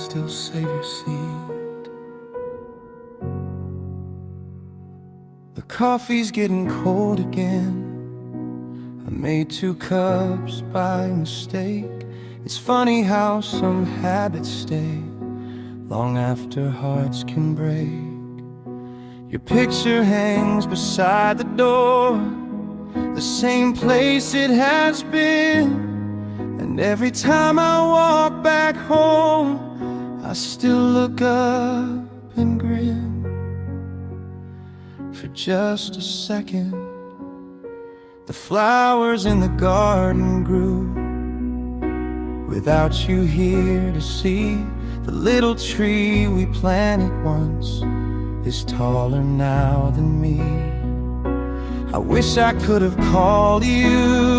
still save your seat. The coffee's getting cold again. I made 2 cups by mistake. It's funny how some habits stay long after hearts can break. Your picture hangs beside the door, the same place it has been. And every time I walk back home, I still look up and grin. For just a second, the flowers in the garden grew. Without you here to see, the little tree we planted once is taller now than me. I wish I could have called you